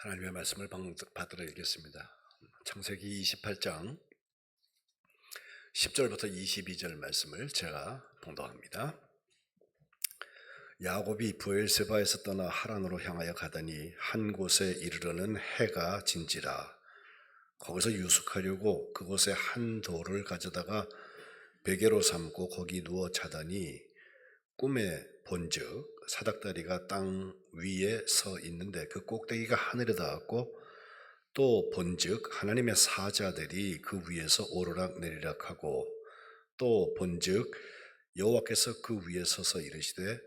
하나님의 말씀을 받들어 읽겠습니다. 창세기 28장 10절부터 22절 말씀을 제가 봉독합니다. 야곱이 브엘세바에서 떠나 하란으로 향하여 가더니 한 곳에 이르러는 해가 진지라. 거기서 유숙하려고 그곳에 한 돌을 가져다가 베개로 삼고 거기 누워 자더니 꿈에 본즉 사닥다리가 땅 위에 서 있는데 그 꼭대기가 하늘에 닿았고 또 본즉 하나님의 사자들이 그 위에서 오르락 내리락 하고 또 본즉 여호와께서 그 위에 서서 이르시되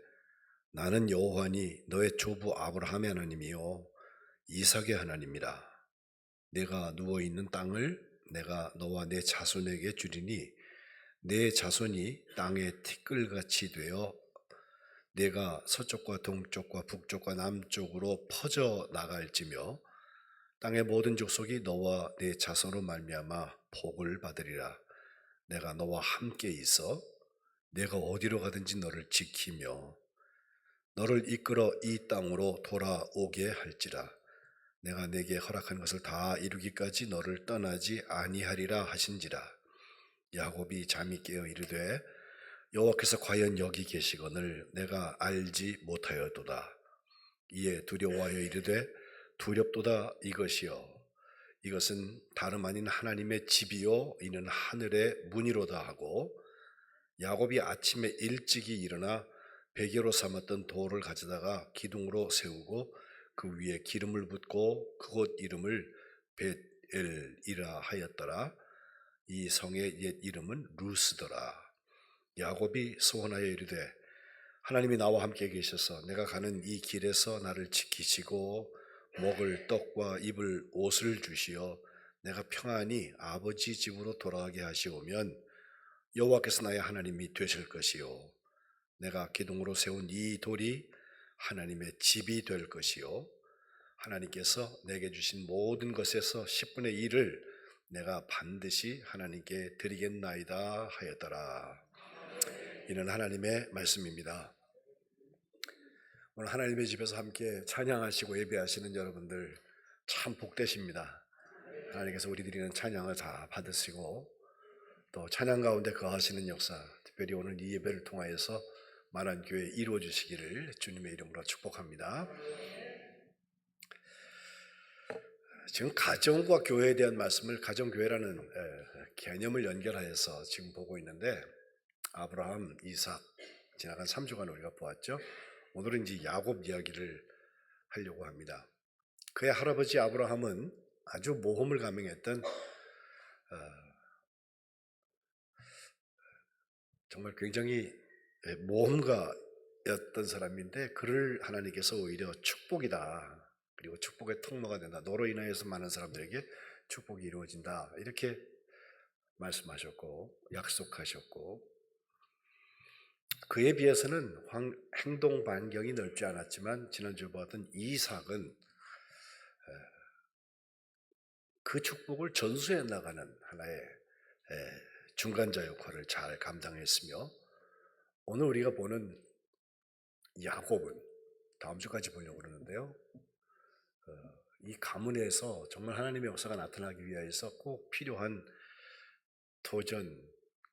나는 여호와니 너의 조부 아브라함의 하나님이요 이삭의 하나님이라. 내가 누워있는 땅을 내가 너와 내 자손에게 주리니 내 자손이 땅의 티끌같이 되어 내가 서쪽과 동쪽과 북쪽과 남쪽으로 퍼져 나갈지며 땅의 모든 족속이 너와 내 자손으로 말미암아 복을 받으리라. 내가 너와 함께 있어 내가 어디로 가든지 너를 지키며 너를 이끌어 이 땅으로 돌아오게 할지라. 내가 내게 허락한 것을 다 이루기까지 너를 떠나지 아니하리라 하신지라. 야곱이 잠이 깨어 이르되 여호와께서 과연 여기 계시거늘 내가 알지 못하였도다. 이에 두려워하여 이르되 두렵도다. 이것이요 이것은 다름 아닌 하나님의 집이요 이는 하늘의 문이로다 하고 야곱이 아침에 일찍이 일어나 베개로 삼았던 돌을 가져다가 기둥으로 세우고 그 위에 기름을 붓고 그곳 이름을 벳엘이라 하였더라. 이 성의 옛 이름은 루스더라. 야곱이 소원하여 이르되 하나님이 나와 함께 계셔서 내가 가는 이 길에서 나를 지키시고 먹을 떡과 입을 옷을 주시어 내가 평안히 아버지 집으로 돌아가게 하시오면 여호와께서 나의 하나님이 되실 것이요 내가 기둥으로 세운 이 돌이 하나님의 집이 될 것이요 하나님께서 내게 주신 모든 것에서 10분의 1을 내가 반드시 하나님께 드리겠나이다 하였더라. 이는 하나님의 말씀입니다. 오늘 하나님의 집에서 함께 찬양하시고 예배하시는 여러분들 참 복되십니다. 하나님께서 우리 드리는 찬양을 다 받으시고 또 찬양 가운데 거하시는 역사, 특별히 오늘 이 예배를 통하여서 만안교회 이루어 주시기를 주님의 이름으로 축복합니다. 지금 가정과 교회에 대한 말씀을 가정교회라는 개념을 연결하여서 지금 보고 있는데 아브라함, 이삭 지나간 3주간 우리가 보았죠. 오늘은 이제 야곱 이야기를 하려고 합니다. 그의 할아버지 아브라함은 아주 모험을 감행했던 정말 굉장히 모험가였던 사람인데 그를 하나님께서 오히려 축복이다. 그리고 축복의 통로가 된다. 너로 인하여서 많은 사람들에게 축복이 이루어진다. 이렇게 말씀하셨고 약속하셨고 그에 비해서는 행동 반경이 넓지 않았지만 지난주에 보았던 이삭은 그 축복을 전수해 나가는 하나의 중간자 역할을 잘 감당했으며 오늘 우리가 보는 야곱은 다음 주까지 보려고 그러는데요. 이 가문에서 정말 하나님의 역사가 나타나기 위해서 꼭 필요한 도전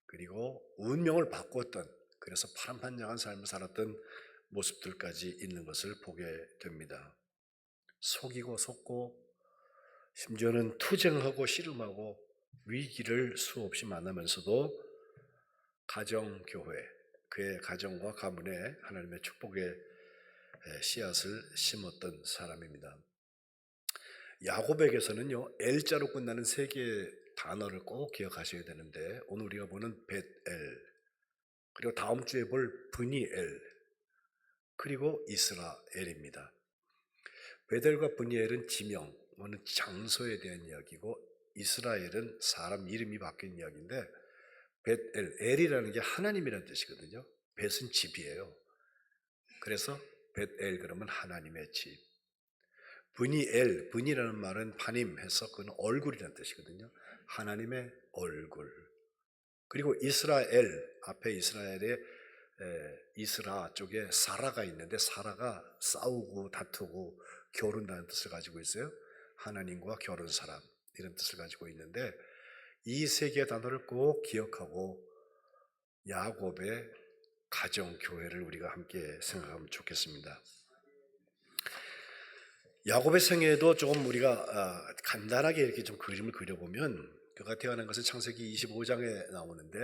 그리고 운명을 바꿨던 그래서 파란판장한 삶을 살았던 모습들까지 있는 것을 보게 됩니다. 속이고 속고 심지어는 투쟁하고 씨름하고 위기를 수없이 만나면서도 가정교회, 그의 가정과 가문에 하나님의 축복의 씨앗을 심었던 사람입니다. 야곱에게서는요 엘자로 끝나는 세 개의 단어를 꼭 기억하셔야 되는데 오늘 우리가 보는 벳엘 그리고 다음 주에 볼 브니엘 그리고 이스라엘입니다. 베델과 브니엘은 지명, 장소에 대한 이야기고 이스라엘은 사람 이름이 바뀐 이야기인데 벳엘, 엘이라는 게 하나님이라는 뜻이거든요. 벳은 집이에요. 그래서 벳엘 그러면 하나님의 집. 브니엘, 브니라는 말은 파님 해서 그건 얼굴이라는 뜻이거든요. 하나님의 얼굴. 그리고 이스라엘, 앞에 이스라엘의 이스라 쪽에 사라가 있는데 사라가 싸우고 다투고 겨룬다는 뜻을 가지고 있어요. 하나님과 겨룬 사람 이런 뜻을 가지고 있는데 이 세 개의 단어를 꼭 기억하고 야곱의 가정 교회를 우리가 함께 생각하면 좋겠습니다. 야곱의 생애도 조금 우리가 간단하게 이렇게 좀 그림을 그려보면 그가 태어난 것은 창세기 25장에 나오는데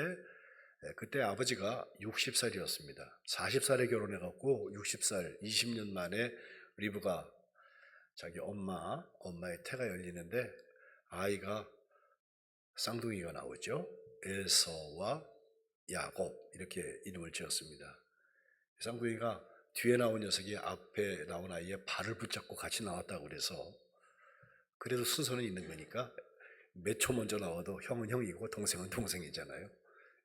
그때 아버지가 60살이었습니다. 40살에 결혼해갖고 60살 20년 만에 리브가 자기 엄마의 태가 열리는데 아이가 쌍둥이가 나오죠. 에서와 야곱 이렇게 이름을 지었습니다. 쌍둥이가 뒤에 나온 녀석이 앞에 나온 아이의 발을 붙잡고 같이 나왔다고 그래서 그래도 순서는 있는 거니까 몇 초 먼저 나와도 형은 형이고 동생은 동생이잖아요.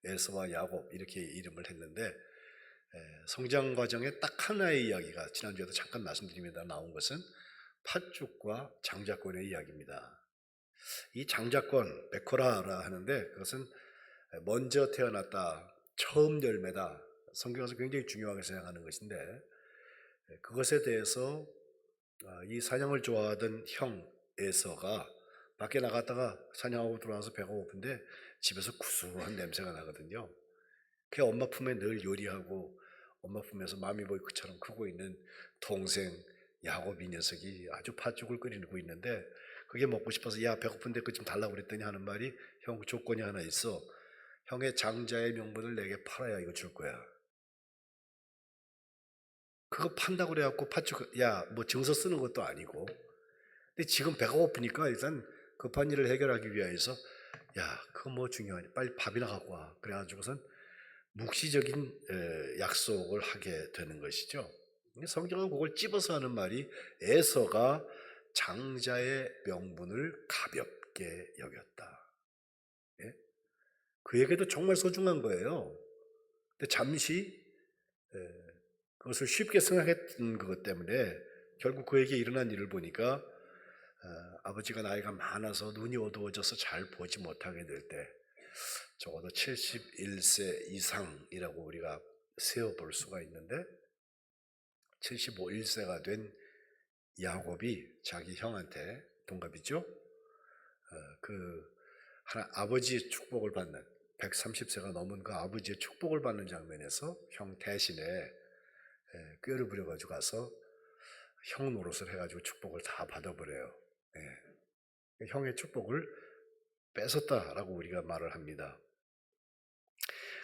에서와 야곱 이렇게 이름을 했는데 성장 과정에 딱 하나의 이야기가 지난주에도 잠깐 말씀드리면서 나온 것은 팥죽과 장자권의 이야기입니다. 이 장자권, 베코라라 하는데 그것은 먼저 태어났다, 처음 열매다. 성경에서 굉장히 중요하게 생각하는 것인데 그것에 대해서 이 사냥을 좋아하던 형 에서가 밖에 나갔다가 사냥하고 들어와서 배가 고픈데 집에서 구수한 냄새가 나거든요. 그 엄마 품에 늘 요리하고 엄마 품에서 마미보이크처럼 크고 있는 동생 야곱 이 녀석이 아주 팥죽을 끓이고 있는데 그게 먹고 싶어서 야 배고픈데 그거 좀 달라고 그랬더니 하는 말이 형 조건이 하나 있어. 형의 장자의 명분을 내게 팔아야 이거 줄 거야. 그거 판다고 그래갖고 팥죽 야 뭐 증서 쓰는 것도 아니고 근데 지금 배가 고프니까 일단 급한 일을 해결하기 위해서 야 그거 뭐 중요하니 빨리 밥이나 갖고 와. 그래가지고선 묵시적인 약속을 하게 되는 것이죠. 성경은 그걸 찝어서 하는 말이 에서가 장자의 명분을 가볍게 여겼다. 예? 그에게도 정말 소중한 거예요. 근데 잠시 그것을 쉽게 생각했던 것 때문에 결국 그에게 일어난 일을 보니까 아버지가 나이가 많아서 눈이 어두워져서 잘 보지 못하게 될 때 적어도 71세 이상이라고 우리가 세어볼 수가 있는데 75세가 된 야곱이 자기 형한테 동갑이죠. 아버지의 축복을 받는 130세가 넘은 그 아버지의 축복을 받는 장면에서 형 대신에 꾀를 부려가지고 가서 형 노릇을 해가지고 축복을 다 받아버려요. 형의 축복을 뺏었다라고 우리가 말을 합니다.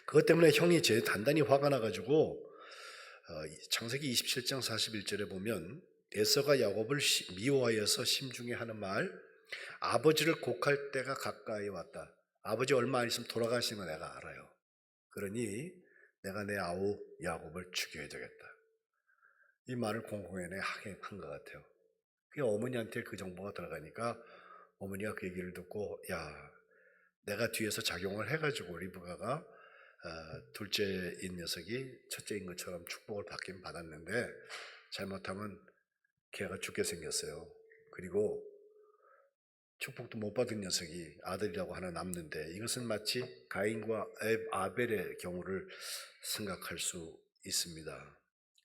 그것 때문에 형이 제일 단단히 화가 나가지고 창세기 27장 41절에 보면 에서가 야곱을 미워하여서 심중에 하는 말 아버지를 곡할 때가 가까이 왔다. 아버지 얼마 안 있으면 돌아가시는 거 내가 알아요. 그러니 내가 내 아우 야곱을 죽여야 되겠다. 이 말을 공공연히 한 것 같아요. 그 어머니한테 그 정보가 들어가니까 어머니가 그 얘기를 듣고 야 내가 뒤에서 작용을 해가지고 리브가가 둘째인 녀석이 첫째인 것처럼 축복을 받긴 받았는데 잘못하면 걔가 죽게 생겼어요. 그리고 축복도 못 받은 녀석이 아들이라고 하나 남는데 이것은 마치 가인과 아벨의 경우를 생각할 수 있습니다.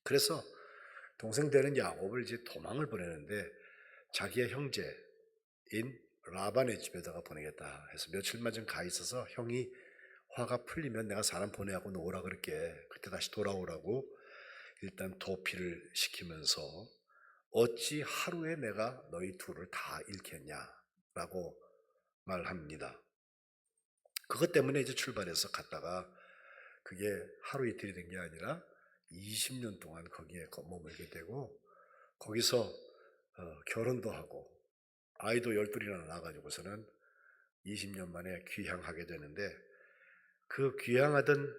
그래서 동생 되는 야곱을 이제 도망을 보내는데 자기의 형제인 라반의 집에다가 보내겠다 해서 며칠만 좀 가 있어서 형이 화가 풀리면 내가 사람 보내고 놓으라 그럴게. 그때 다시 돌아오라고 일단 도피를 시키면서 어찌 하루에 내가 너희 둘을 다 잃겠냐라고 말합니다. 그것 때문에 이제 출발해서 갔다가 그게 하루 이틀이 된 게 아니라 20년 동안 거기에 머물게 되고 거기서 결혼도 하고 아이도 12이나 낳아가지고서는 20년 만에 귀향하게 되는데 그 귀향하던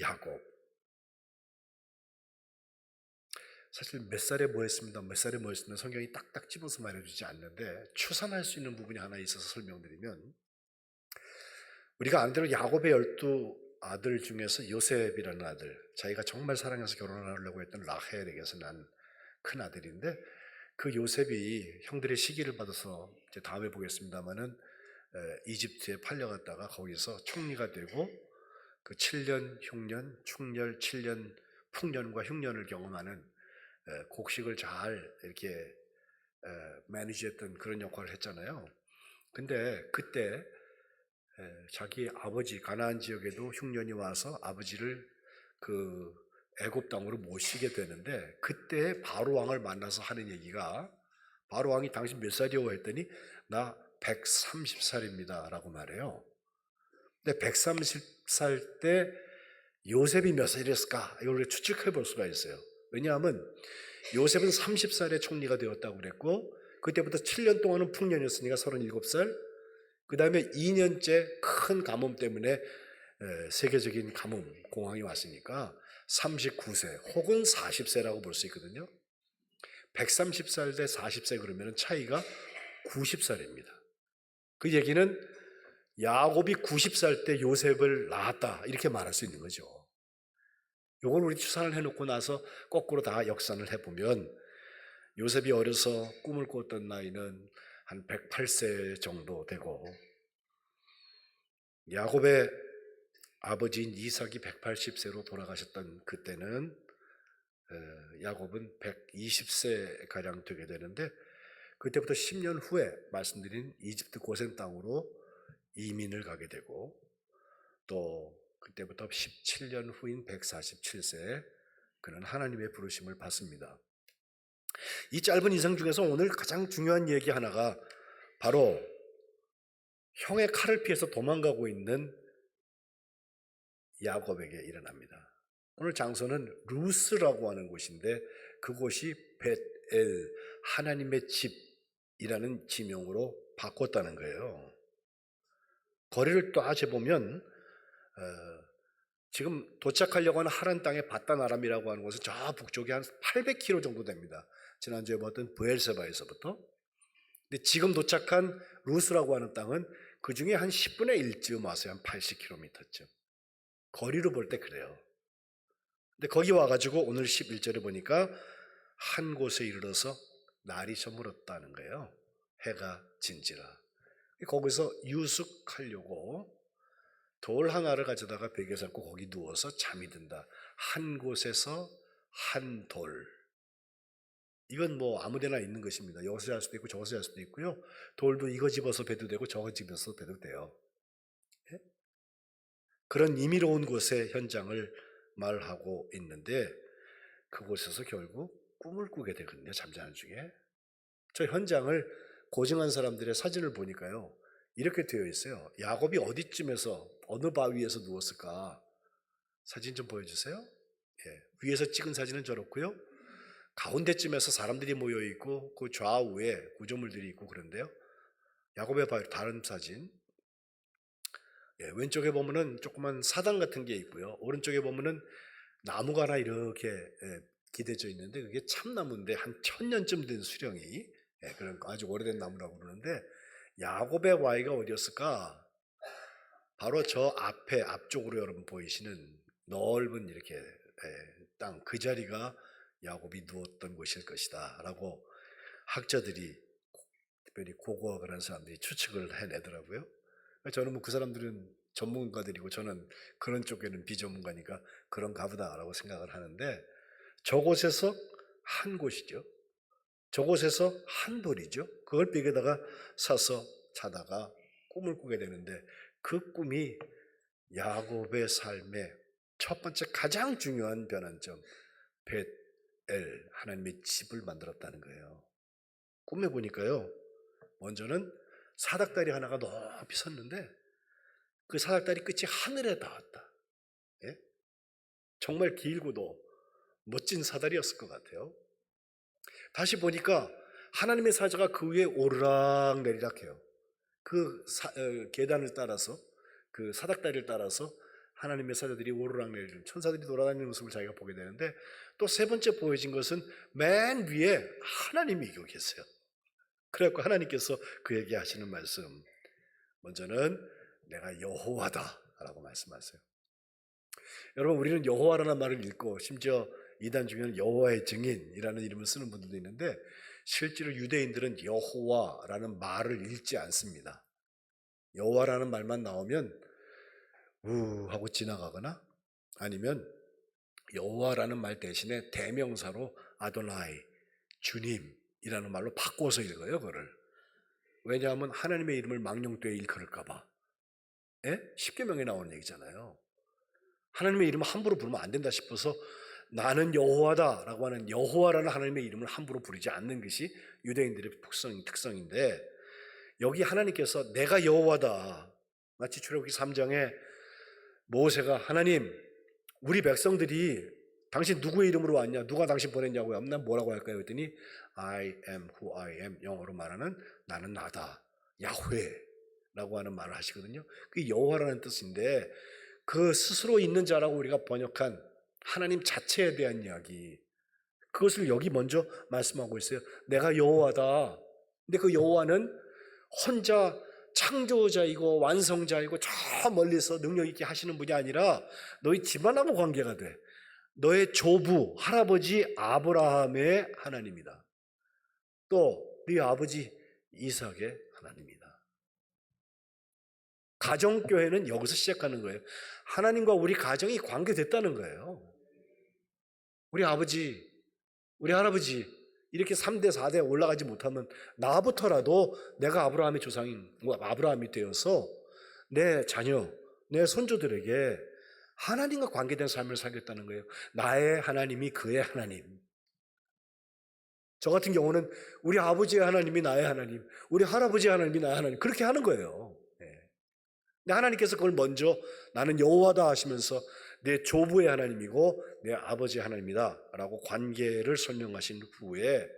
야곱 사실 몇 살에 뭐 했습니다. 몇 살에 뭐 했습니다. 성경이 딱딱 집어서 말해주지 않는데 추산할 수 있는 부분이 하나 있어서 설명드리면 우리가 안대로 야곱의 12아들 중에서 요셉이라는 아들 자기가 정말 사랑해서 결혼하려고 했던 라헬에게서 난 큰 아들인데 그 요셉이 형들의 시기를 받아서 이제 다음에 보겠습니다마는 이집트에 팔려갔다가 거기서 총리가 되고 그 7년 흉년, 충렬 7년 풍년과 흉년을 경험하는 곡식을 잘 이렇게 매니지했던 그런 역할을 했잖아요. 근데 그때 자기 아버지 가나안 지역에도 흉년이 와서 아버지를 그 애굽 땅으로 모시게 되는데, 그때 바로 왕을 만나서 하는 얘기가, 바로 왕이 당신 몇 살이요 했더니 나 130살입니다 라고 말해요. 근데 130살 때 요셉이 몇 살이었을까? 이걸 우리가 추측해 볼 수가 있어요. 왜냐하면 요셉은 30살에 총리가 되었다고 그랬고, 그때부터 7년 동안은 풍년이었으니까 37살, 그 다음에 2년째 큰 가뭄 때문에 세계적인 가뭄, 공황이 왔으니까 39세 혹은 40세라고 볼 수 있거든요. 130살 대 40세 그러면 차이가 90살입니다. 그 얘기는 야곱이 90살 때 요셉을 낳았다, 이렇게 말할 수 있는 거죠. 이걸 우리 추산을 해놓고 나서 거꾸로 다 역산을 해보면 요셉이 어려서 꿈을 꿨던 나이는 한 108세 정도 되고, 야곱의 아버지인 이삭이 180세로 돌아가셨던 그때는 야곱은 120세가량 되게 되는데, 그때부터 10년 후에 말씀드린 이집트 고센 땅으로 이민을 가게 되고, 또 그때부터 17년 후인 147세에 그는 하나님의 부르심을 받습니다. 이 짧은 인생 중에서 오늘 가장 중요한 얘기 하나가 바로 형의 칼을 피해서 도망가고 있는 야곱에게 일어납니다. 오늘 장소는 루스라고 하는 곳인데, 그곳이 벳엘, 하나님의 집이라는 지명으로 바꿨다는 거예요. 거리를 따져보면 지금 도착하려고 하는 하란 땅의 바단 아람이라고 하는 곳은 저 북쪽에 한 800km 정도 됩니다. 지난주에 봤던 브엘세바에서부터. 근데 지금 도착한 루스라고 하는 땅은 그 중에 한 10분의 1쯤 왔어요. 한 80km쯤. 거리로 볼 때 그래요. 근데 거기 와가지고 오늘 11절에 보니까 한 곳에 이르러서 날이 저물었다는 거예요. 해가 진지라. 거기서 유숙하려고 돌 하나를 가져다가 베개 잡고 거기 누워서 잠이 든다. 한 곳에서 한 돌. 이건 뭐 아무데나 있는 것입니다. 여기서 할 수도 있고 저기서 할 수도 있고요. 돌도 이거 집어서 베도 되고 저거 집어서 베도 돼요. 예? 그런 임의로운 곳의 현장을 말하고 있는데, 그곳에서 결국 꿈을 꾸게 되거든요. 잠자는 중에. 저 현장을 고증한 사람들의 사진을 보니까요, 이렇게 되어 있어요. 야곱이 어디쯤에서 어느 바위에서 누웠을까? 사진 좀 보여주세요. 예, 위에서 찍은 사진은 저렇고요. 가운데쯤에서 사람들이 모여 있고 그 좌우에 구조물들이 있고 그런데요. 야곱의 바위 다른 사진. 예, 왼쪽에 보면은 조그만 사당 같은 게 있고요. 오른쪽에 보면은 나무가 하나 이렇게 기대져 있는데, 그게 참나무인데 한 1000년쯤 된 수령이, 그런 아주 오래된 나무라고 그러는데, 야곱의 바위가 어디였을까? 바로 저 앞에, 앞쪽으로 여러분 보이시는 넓은 이렇게 땅, 그 자리가 야곱이 누웠던 곳일 것이다 라고 학자들이, 특별히 고고학을 한 사람들이 추측을 해내더라고요. 저는 뭐 그 사람들은 전문가들이고 저는 그런 쪽에는 비전문가니까 그런가 보다라고 생각을 하는데, 저곳에서 한 곳이죠. 저곳에서 한 돌이죠. 그걸 벽에다가 사서 자다가 꿈을 꾸게 되는데, 그 꿈이 야곱의 삶의 첫 번째 가장 중요한 변환점, 벳엘, 하나님의 집을 만들었다는 거예요. 꿈에 보니까요, 먼저는 사닥다리 하나가 높이 섰는데 그 사닥다리 끝이 하늘에 닿았다. 예? 정말 길고도 멋진 사다리였을 것 같아요. 다시 보니까 하나님의 사자가 그 위에 오르락 내리락 해요. 그 계단을 따라서, 그 사닥다리를 따라서 하나님의 사자들이 오르락 내리락, 천사들이 돌아다니는 모습을 자기가 보게 되는데, 또 세 번째 보여진 것은 맨 위에 하나님이 계세요. 그래갖고 하나님께서 그에게 하시는 말씀, 먼저는 내가 여호와다 라고 말씀하세요. 여러분, 우리는 여호와라는 말을 읽고 심지어 이단 중에는 여호와의 증인이라는 이름을 쓰는 분들도 있는데, 실제로 유대인들은 여호와라는 말을 읽지 않습니다. 여호와라는 말만 나오면 우 하고 지나가거나, 아니면 여호와라는 말 대신에 대명사로 아도나이, 주님이라는 말로 바꿔서 읽어요, 그거를. 왜냐하면 하나님의 이름을 망령되이 일컬을까 봐. 예? 십계명에 나오는 얘기잖아요. 하나님의 이름을 함부로 부르면 안 된다 싶어서 나는 여호와다라고 하는 여호와라는 하나님의 이름을 함부로 부르지 않는 것이 유대인들의 특성인데, 여기 하나님께서 내가 여호와다. 마치 출애굽기 3장에 모세가 하나님, 우리 백성들이 당신 누구의 이름으로 왔냐? 누가 당신 보냈냐고요? 하면 난 뭐라고 할까요? 그랬더니 I am who I am, 영어로 말하는 나는 나다, 야훼라고 하는 말을 하시거든요. 그게 여호와라는 뜻인데, 그 스스로 있는 자라고 우리가 번역한 하나님 자체에 대한 이야기, 그것을 여기 먼저 말씀하고 있어요. 내가 여호와다. 근데 그 여호와는 혼자 창조자이고 완성자이고 저 멀리서 능력 있게 하시는 분이 아니라 너희 집안하고 관계가 돼. 너의 조부, 할아버지 아브라함의 하나님이다. 또 네 아버지 이삭의 하나님이다. 가정교회는 여기서 시작하는 거예요. 하나님과 우리 가정이 관계됐다는 거예요. 우리 아버지, 우리 할아버지 이렇게 3대 4대 올라가지 못하면 나부터라도 내가 아브라함의 조상인 아브라함이 되어서 내 자녀, 내 손주들에게 하나님과 관계된 삶을 살겠다는 거예요. 나의 하나님이 그의 하나님. 저 같은 경우는 우리 아버지의 하나님이 나의 하나님, 우리 할아버지의 하나님이 나의 하나님, 그렇게 하는 거예요. 근데 하나님께서 그걸 먼저 나는 여호와다 하시면서 내 조부의 하나님이고 내 아버지의 하나님이다 라고 관계를 설명하신 후에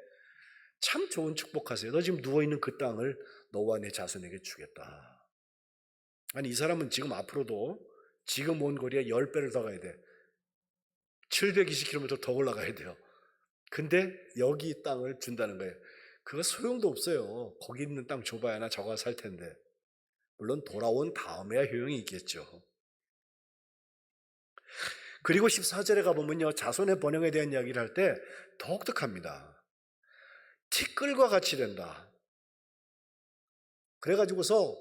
참 좋은 축복하세요. 너 지금 누워있는 그 땅을 너와 내 자손에게 주겠다. 아니, 이 사람은 지금 앞으로도 지금 온 거리에 10배를 더 가야 돼. 720km 더 올라가야 돼요. 근데 여기 땅을 준다는 거예요. 그거 소용도 없어요. 거기 있는 땅 줘봐야 나 저가 살 텐데. 물론 돌아온 다음에야 효용이 있겠죠. 그리고 14절에 가보면요, 자손의 번영에 대한 이야기를 할 때 독특합니다. 티끌과 같이 된다. 그래가지고서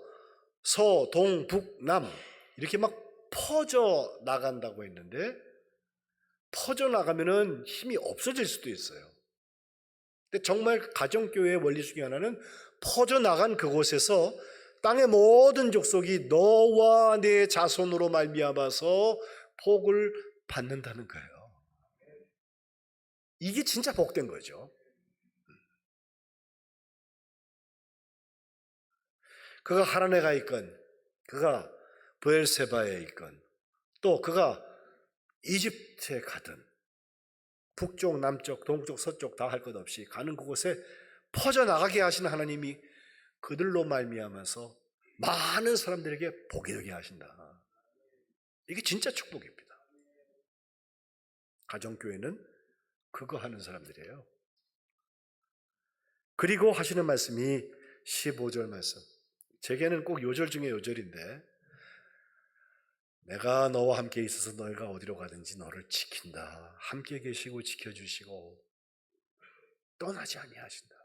서, 동, 북, 남 이렇게 막 퍼져 나간다고 했는데, 퍼져 나가면은 힘이 없어질 수도 있어요. 근데 정말 가정교회의 원리 중에 하나는 퍼져 나간 그곳에서 땅의 모든 족속이 너와 내 자손으로 말미암아서 복을 받는다는 거예요. 이게 진짜 복된 거죠. 그가 하란에 있건, 그가 브엘세바에 있건, 또 그가 이집트에 가든 북쪽, 남쪽, 동쪽, 서쪽 다 할 것 없이 가는 그곳에 퍼져나가게 하시는 하나님이 그들로 말미암아서 많은 사람들에게 복이 되게 하신다. 이게 진짜 축복입니다. 가정교회는 그거 하는 사람들이에요. 그리고 하시는 말씀이 15절 말씀. 제게는 꼭 요절 중에 요절인데, 내가 너와 함께 있어서 너희가 어디로 가든지 너를 지킨다. 함께 계시고 지켜주시고 떠나지 아니하신다.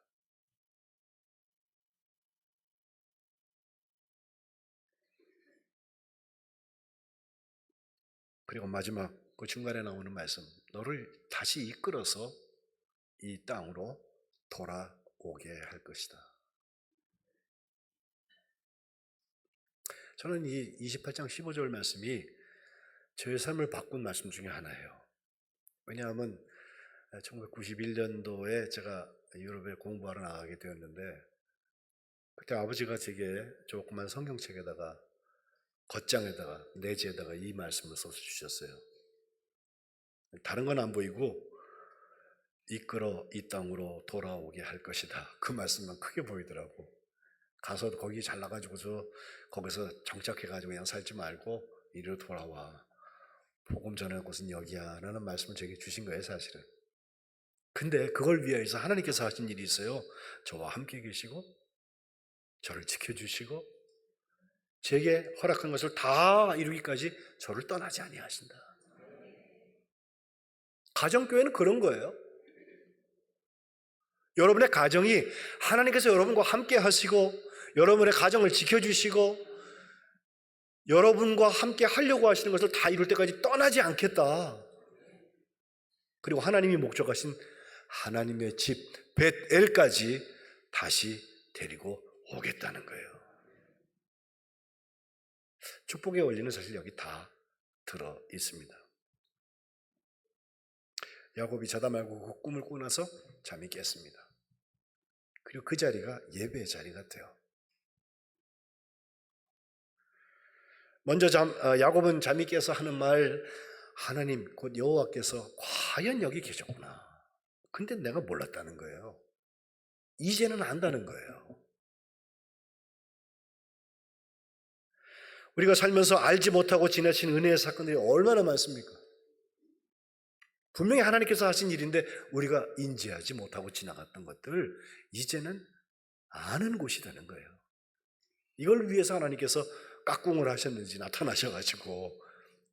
그리고 마지막 그 중간에 나오는 말씀, 너를 다시 이끌어서 이 땅으로 돌아오게 할 것이다. 저는 이 28장 15절 말씀이 저의 삶을 바꾼 말씀 중에 하나예요. 왜냐하면 1991년도에 제가 유럽에 공부하러 나가게 되었는데, 그때 아버지가 제게 조그만 성경책에다가 겉장에다가 내지에다가 이 말씀을 써서 주셨어요. 다른 건 안 보이고 이끌어 이 땅으로 돌아오게 할 것이다. 그 말씀만 크게 보이더라고. 가서 거기 잘 나가지고서 거기서 정착해가지고 그냥 살지 말고 이리로 돌아와. 복음 전할 곳은 여기야 라는 말씀을 제게 주신 거예요, 사실은. 근데 그걸 위해서 하나님께서 하신 일이 있어요. 저와 함께 계시고 저를 지켜주시고 제게 허락한 것을 다 이루기까지 저를 떠나지 아니하신다. 가정교회는 그런 거예요. 여러분의 가정이 하나님께서 여러분과 함께 하시고 여러분의 가정을 지켜주시고 여러분과 함께 하려고 하시는 것을 다 이룰 때까지 떠나지 않겠다. 그리고 하나님이 목적하신 하나님의 집 벳엘까지 다시 데리고 오겠다는 거예요. 축복의 원리는 사실 여기 다 들어 있습니다. 야곱이 자다 말고 그 꿈을 꾸고 나서 잠이 깼습니다. 그리고 그 자리가 예배의 자리 같아요. 먼저 야곱은 잠이 깨서 하는 말, 하나님 곧 여호와께서 과연 여기 계셨구나. 근데 내가 몰랐다는 거예요. 이제는 안다는 거예요. 우리가 살면서 알지 못하고 지나친 은혜의 사건들이 얼마나 많습니까? 분명히 하나님께서 하신 일인데 우리가 인지하지 못하고 지나갔던 것들 이제는 아는 곳이 되는 거예요. 이걸 위해서 하나님께서 깍꿍을 하셨는지 나타나셔가지고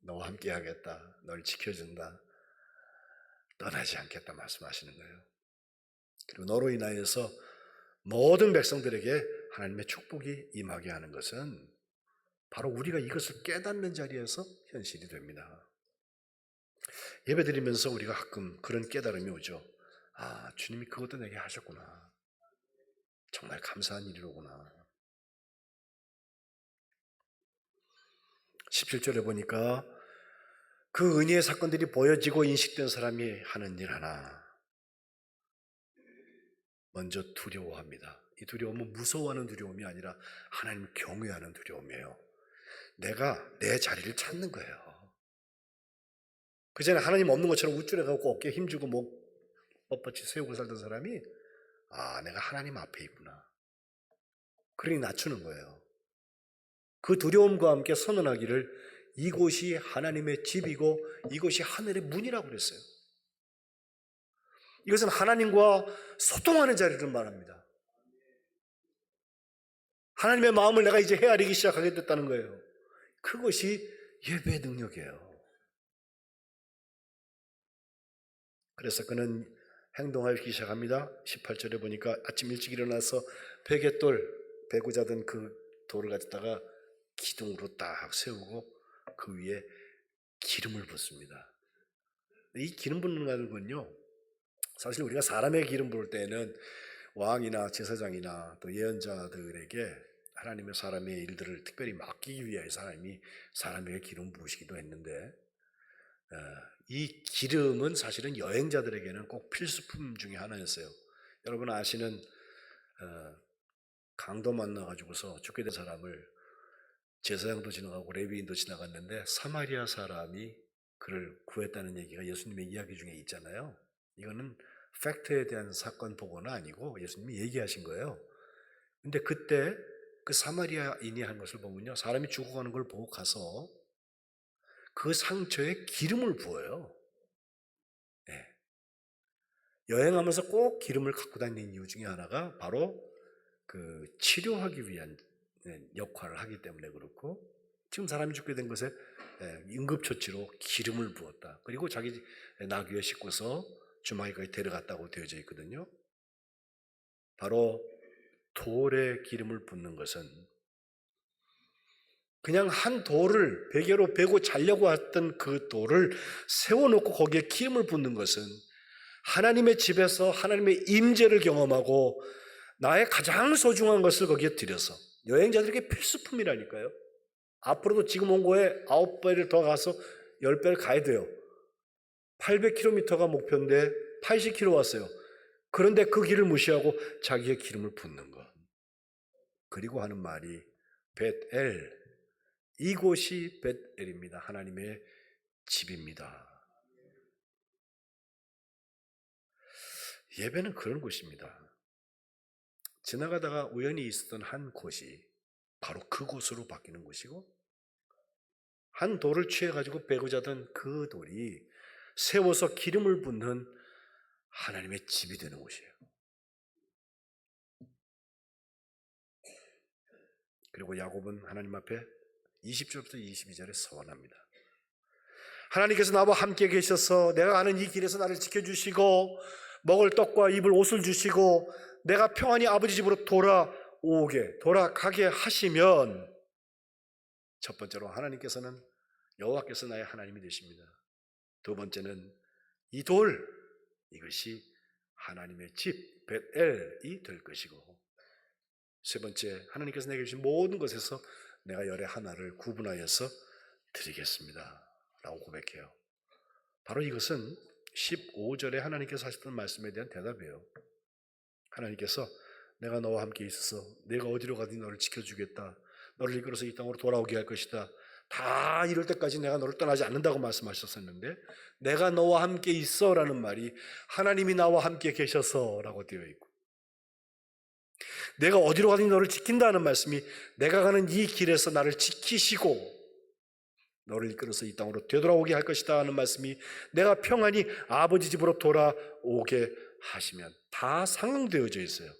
너와 함께 하겠다, 널 지켜준다, 떠나지 않겠다 말씀하시는 거예요. 그리고 너로 인하여서 모든 백성들에게 하나님의 축복이 임하게 하는 것은 바로 우리가 이것을 깨닫는 자리에서 현실이 됩니다. 예배드리면서 우리가 가끔 그런 깨달음이 오죠. 아, 주님이 그것도 내게 하셨구나. 정말 감사한 일이로구나. 17절에 보니까 그 은혜의 사건들이 보여지고 인식된 사람이 하는 일 하나. 먼저 두려워합니다. 이 두려움은 무서워하는 두려움이 아니라 하나님을 경외하는 두려움이에요. 내가 내 자리를 찾는 거예요. 그전에 하나님 없는 것처럼 우쭐해가고 어깨에 힘주고 목 뻣뻣이 세우고 살던 사람이 아, 내가 하나님 앞에 있구나. 그러니 낮추는 거예요. 그 두려움과 함께 선언하기를 이곳이 하나님의 집이고 이곳이 하늘의 문이라고 그랬어요. 이것은 하나님과 소통하는 자리를 말합니다. 하나님의 마음을 내가 이제 헤아리기 시작하게 됐다는 거예요. 그것이 예배의 능력이에요. 그래서 그는 행동하기 시작합니다. 18절에 보니까 아침 일찍 일어나서 베갯돌, 배구자던 그 돌을 가져다가 기둥으로 딱 세우고 그 위에 기름을 붓습니다. 이 기름 붓는 건요, 사실 우리가 사람의 기름 부을 때는 왕이나 제사장이나 또 예언자들에게 하나님의 사람의 일들을 특별히 맡기기 위해서 하나님이 사람에게 기름 부으시기도 했는데 이 기름은 사실은 여행자들에게는 꼭 필수품 중에 하나였어요. 여러분 아시는 강도 만나가지고서 죽게 된 사람을 제사장도 지나가고 레위인도 지나갔는데 사마리아 사람이 그를 구했다는 얘기가 예수님의 이야기 중에 있잖아요. 이거는 팩트에 대한 사건 보고는 아니고 예수님이 얘기하신 거예요. 근데 그때 그 사마리아인이 한 것을 보면요, 사람이 죽어가는 걸 보고 가서 그 상처에 기름을 부어요. 네. 여행하면서 꼭 기름을 갖고 다니는 이유 중에 하나가 바로 그 치료하기 위한 역할을 하기 때문에 그렇고, 지금 사람이 죽게 된 것에 응급처치로 기름을 부었다. 그리고 자기 나귀에 싣고서 주마이까지 데려갔다고 되어져 있거든요. 바로 돌에 기름을 붓는 것은 그냥 한 돌을 베개로 베고 자려고 했던 그 돌을 세워놓고 거기에 기름을 붓는 것은 하나님의 집에서 하나님의 임재를 경험하고 나의 가장 소중한 것을 거기에 들여서, 여행자들에게 필수품이라니까요. 앞으로도 지금 온 거에 9배를 더 가서 10배를 가야 돼요. 800km가 목표인데 80km 왔어요. 그런데 그 길을 무시하고 자기의 기름을 붓는 것. 그리고 하는 말이 벳엘, 이곳이 벳엘입니다. 하나님의 집입니다. 예배는 그런 곳입니다. 지나가다가 우연히 있었던 한 곳이 바로 그곳으로 바뀌는 곳이고, 한 돌을 취해가지고 베고자던 그 돌이 세워서 기름을 붓는 하나님의 집이 되는 곳이에요. 그리고 야곱은 하나님 앞에 20절부터 22절에 서원합니다. 하나님께서 나와 함께 계셔서 내가 가는 이 길에서 나를 지켜주시고 먹을 떡과 입을 옷을 주시고 내가 평안히 아버지 집으로 돌아가게 하시면, 첫 번째로 하나님께서는 여호와께서 나의 하나님이 되십니다. 두 번째는 이 돌, 이것이 하나님의 집 벳엘이 될 것이고, 세 번째, 하나님께서 내게 주신 모든 것에서 내가 열의 하나를 구분하여서 드리겠습니다 라고 고백해요. 바로 이것은 15절에 하나님께서 하셨던 말씀에 대한 대답이에요. 하나님께서 내가 너와 함께 있어서 내가 어디로 가든 너를 지켜주겠다, 너를 이끌어서 이 땅으로 돌아오게 할 것이다, 다 이럴 때까지 내가 너를 떠나지 않는다고 말씀하셨었는데, 내가 너와 함께 있어 라는 말이 하나님이 나와 함께 계셔서 라고 되어 있고, 내가 어디로 가든 너를 지킨다는 말씀이 내가 가는 이 길에서 나를 지키시고 너를 이끌어서 이 땅으로 되돌아오게 할 것이다 하는 말씀이 내가 평안히 아버지 집으로 돌아오게 하시면 다 상응되어져 있어요.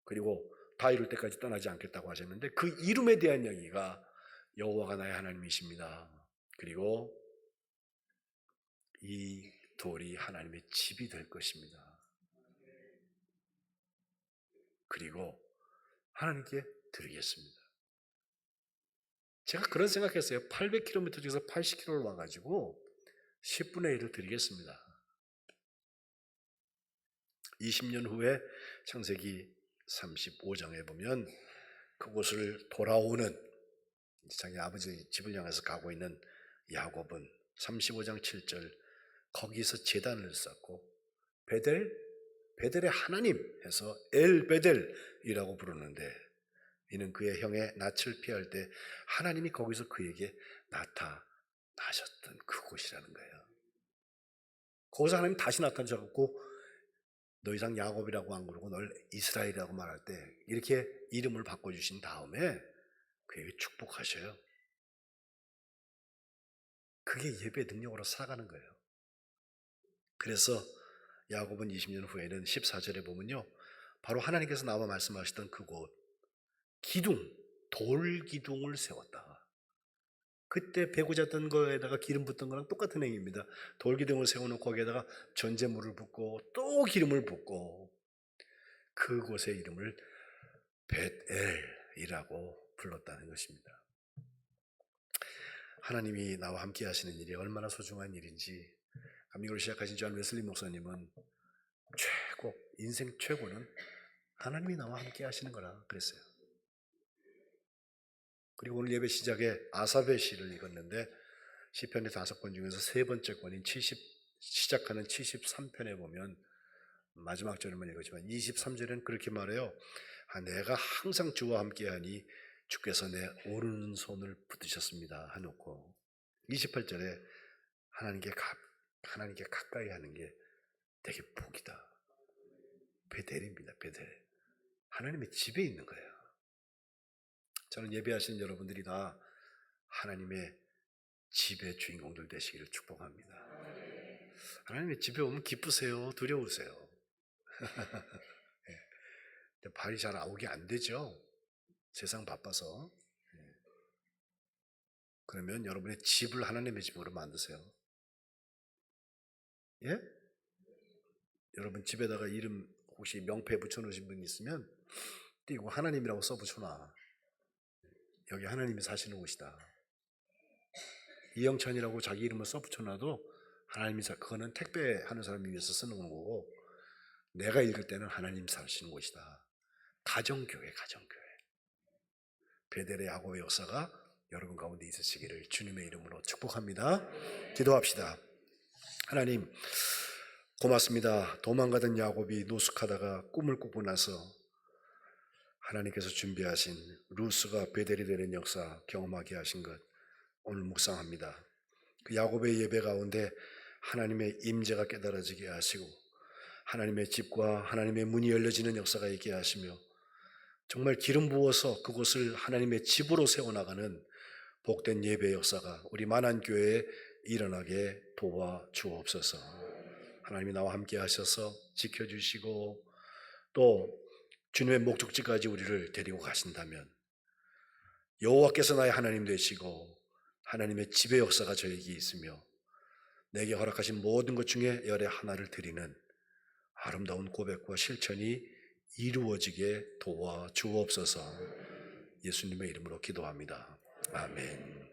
그리고 다 이룰 때까지 떠나지 않겠다고 하셨는데, 그 이름에 대한 이야기가 여호와가 나의 하나님이십니다. 그리고 이 돌이 하나님의 집이 될 것입니다. 그리고 하나님께 드리겠습니다. 제가 그런 생각했어요. 800km 중에서 80km를 와가지고 10분의 1을 드리겠습니다. 20년 후에 창세기 35장에 보면 그곳을 돌아오는 자기 아버지 집을 향해서 가고 있는 야곱은 35장 7절 거기서 제단을 쌓고 베델의 하나님 해서 엘베델이라고 부르는데, 이는 그의 형의 낯을 피할 때 하나님이 거기서 그에게 나타나셨던 그곳이라는 거예요. 거기서 하나님 다시 나타나셨고, 더 이상 야곱이라고 안 그러고 널 이스라엘이라고 말할 때 이렇게 이름을 바꿔주신 다음에 그에게 축복하셔요. 그게 예배 능력으로 살아가는 거예요. 그래서 야곱은 20년 후에는 14절에 보면요, 바로 하나님께서 나와 말씀하시던 그곳 돌기둥을 세웠다. 그때 배고 잤던 거에다가 기름 붓던 거랑 똑같은 행위입니다. 돌기둥을 세워놓고 거기에다가 전제물을 붓고 또 기름을 붓고 그곳의 이름을 벳엘이라고 불렀다는 것입니다. 하나님이 나와 함께 하시는 일이 얼마나 소중한 일인지, 감리교를 시작하신 존 웨슬리 목사님은 인생 최고는 하나님이 나와 함께 하시는 거라 그랬어요. 그리고 오늘 예배 시작에 아삽의 시를 읽었는데, 시편의 5권 중에서 3번째 권인 시작하는 73편에 보면 마지막 절만 읽었지만 23절에는 그렇게 말해요. 내가 항상 주와 함께하니 주께서 내 오른손을 붙드셨습니다 해놓고, 28절에 하나님께 가까이 하는 게 되게 복이다. 베델입니다. 베델. 하나님의 집에 있는 거예요. 저는 예배하시는 여러분들이 다 하나님의 집의 주인공들 되시기를 축복합니다. 하나님의 집에 오면 기쁘세요? 두려우세요? 발이 잘 나오게 안 되죠? 세상 바빠서. 그러면 여러분의 집을 하나님의 집으로 만드세요. 예? 여러분 집에다가 이름 혹시 명패 붙여놓으신 분 있으면 띄고 하나님이라고 써붙여놔. 여기 하나님이 사시는 곳이다. 이영찬이라고 자기 이름을 써붙여놔도 하나님이 그거는 택배하는 사람이 위해서 쓰는 거고, 내가 읽을 때는 하나님 사시는 곳이다. 가정교회. 베델의 야곱의 역사가 여러분 가운데 있으시기를 주님의 이름으로 축복합니다. 기도합시다. 하나님 고맙습니다. 도망가던 야곱이 노숙하다가 꿈을 꾸고 나서 하나님께서 준비하신 루스가 베델이 되는 역사 경험하게 하신 것 오늘 묵상합니다. 그 야곱의 예배 가운데 하나님의 임재가 깨달아지게 하시고 하나님의 집과 하나님의 문이 열려지는 역사가 있게 하시며, 정말 기름 부어서 그곳을 하나님의 집으로 세워나가는 복된 예배의 역사가 우리 만안교회에 일어나게 도와주옵소서. 하나님이 나와 함께 하셔서 지켜주시고 또 주님의 목적지까지 우리를 데리고 가신다면, 여호와께서 나의 하나님 되시고 하나님의 집의 역사가 저에게 있으며 내게 허락하신 모든 것 중에 열의 하나를 드리는 아름다운 고백과 실천이 이루어지게 도와주옵소서. 예수님의 이름으로 기도합니다. 아멘.